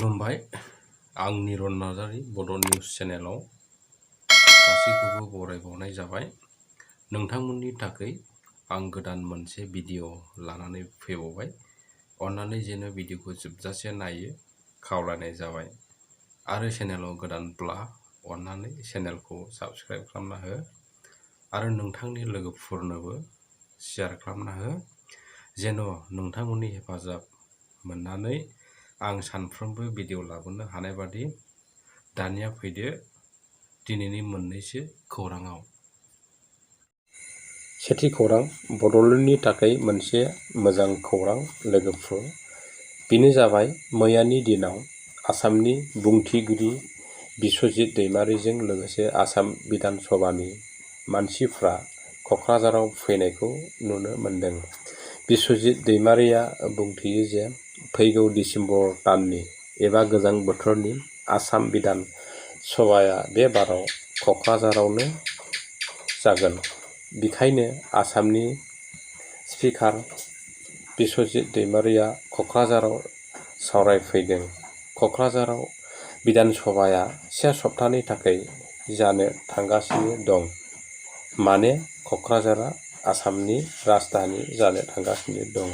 खुलुमबाय। आं निरन नार्जारि बड' निउस चेनेलाव गासैखौबो बरायबावनाय जाबाय। नोंथांमोननि थाखाय आं गोदान मोनसे भिडिअ लानानै फैबावबाय। अन्नानै जेन' भिडिअखौ जोबजासे नायो खावलायनाय जाबाय। आरो चेनेलाव गोदानब्ला अन्नानै चेनेलखौ साबस्क्राइब खालामना हो आरो नोंथांनि लोगोफोरनोबो शेयार खालामना हो, जेन' नोंथांमोननि हेफाजाब मोननानै आं सानफ्रोमबो भिडिअ लाबोनो हानाय बादि। दानिया फैदो दिनैनि मोननैसो खौराङाव। सेथि खौरां, बड'लेण्डनि थाखाय मोनसे मोजां खौरां लोगोफोर। बेनो जाबाय मैयानि दिनाव आसामनि बुंथिगिरि बिस्वजित दैमारिजों लोगोसे आसाम बिधान सभानि मानसिफ्रा क'क्राझाराव फैनायखौ नुनो मोन्दों। बिस्वजित दैमारिया बुंथियो जे फैगौ डिसेम्बर दाननि एबा गोजां बोथोरनि आसाम बिधान सभाया बे बाराव क'क्राझारावनो जागोन। बेखायनो आसामनि स्पिकार बिस्वजित दैमारिया क'क्राझाराव सावरायफैदों। क'क्राझाराव बिधान सभाया 1 सप्तानि थाखाय जानो थांगासिनो दं। माने क'क्राझारा आसामनि राजधानि जानो थांगासिनो दङ।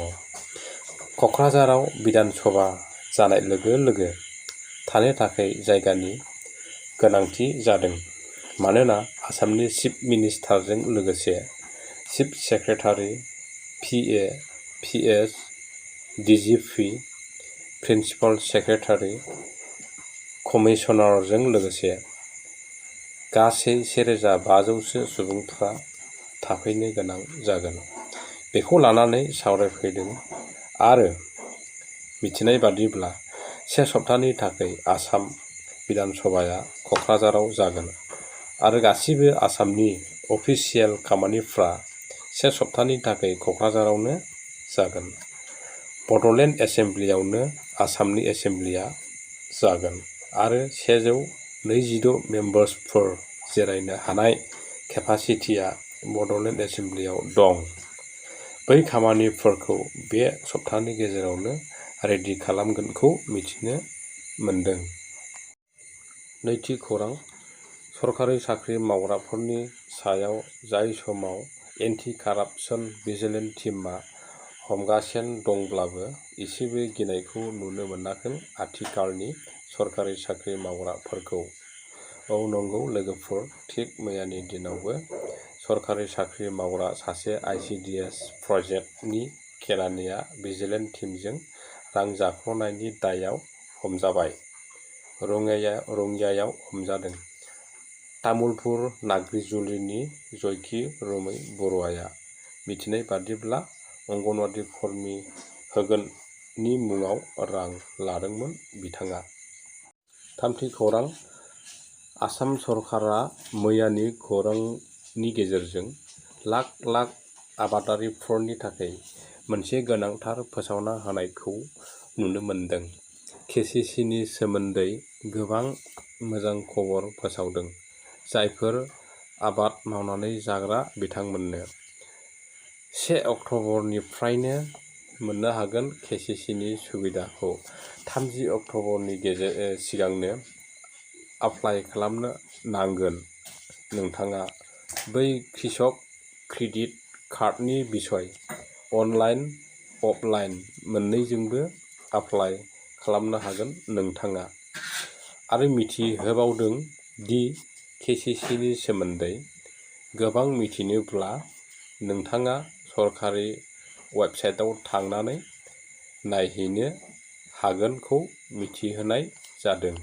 क'क्राझाराव बिधान सभा जानाय लोगो लोगो थानो थाखाय जायगानि गोनांथि जादों। मानोना आसामनि चिफ मिनिस्टारजों लोगोसे chief secretary, PA, PS, DGP, principal secretary, कमिसनारजों लोगोसे गासै 1500सो सुबुंफ्रा थाफैनो गोनां जागोन। बेखौ लानानै सावरायफैदों आरो मिथिनाय बादिब्ला 1 सप्तानि थाखाय आसाम बिधान सभाया क'क्राझाराव जागोन आरो गासिबो आसामनि अफिसियेल खामानिफ्रा 1 सप्तानि थाखाय क'क्राझारावनो जागोन। बड'लेण्ड एसेमब्लियावनो आसामनि एसेमब्लिया जागोन आरो 126 मेम्बार्सफोर जिरायनो हानाय केपासिटिया बड'लेण्ड एसेमब्लियाव दं। बै खामानिफोरखौ बे सप्तानि गेजेरावनो रेडि खालामगोनखौ मिथिनो मोन्दों। नैथि खौरां, सरखारि साख्रि मावग्राफोरनि सायाव जाय समाव एन्टि कारापसन भिजिलेन्स टीमआ हमगासिनो दंब्लाबो एसेबो गिनायखौ नुनो मोनाखै आथिखालनि सरखारि साख्रि मावग्राफोरखौ। औ नंगौ लोगोफोर, थिग मैयानि दिनावबो सरखारि साख्रि मावग्रा सासे ICDS प्रजेक्टनि केरानिया भिजिलेन्स टीमजों रां जाख्ल'नायनि दायआव हमजाबाय। रङियायाव हमजादों। तामुलपुर नाग्रिजुलिनि जयखि रोमै बरुवाया मिथिनाय बादिब्ला अंगनवाड़ी कर्मी होगोननि मुङाव रां लादोंमोन बिथाङा। थामथि खौरां, आसाम सरकारा मैयानि खौरांनि गेजेरजों लाख लाख आबादारिफोरनि थाखाय मोनसे गोनांथार फोसावना होनायखौ नुनो मोन्दों। KCCनि सोमोन्दै गोबां मोजां खबर फोसावदों। जायफोर आबाद मावनानै जाग्रा बिथांमोननो 1 अक्ट'बरनिफ्रायनो मोननो हागोन KCCनि सुबिदाखौ। 30 अक्ट'बरनि सिगांनो एप्लाइ खालामनो नांगोन। नोंथाङा बै कृषक क्रेडिट कार्डनि बिसय अनलाइन अफलाइन मोननैजोंबो एप्लाइ खालामनो हागोन नोंथाङा। आरो मिथिहोबावदों दि KCCनि सोमोन्दै गोबां मिथिनोब्ला नोंथाङा सरकारि वेबसाइटाव थांनानै नायहैनो हागोनखौ मिथिहोनाय जादों।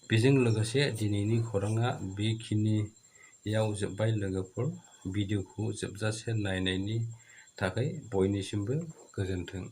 बेजों लोगोसे दिनैनि खौराङा बेखिनियाव जोब्बाय लोगोफोर। भिडिअखौ जोबजासे नायनायनि थाखाय बयनिसिमबो गोजोन्थों।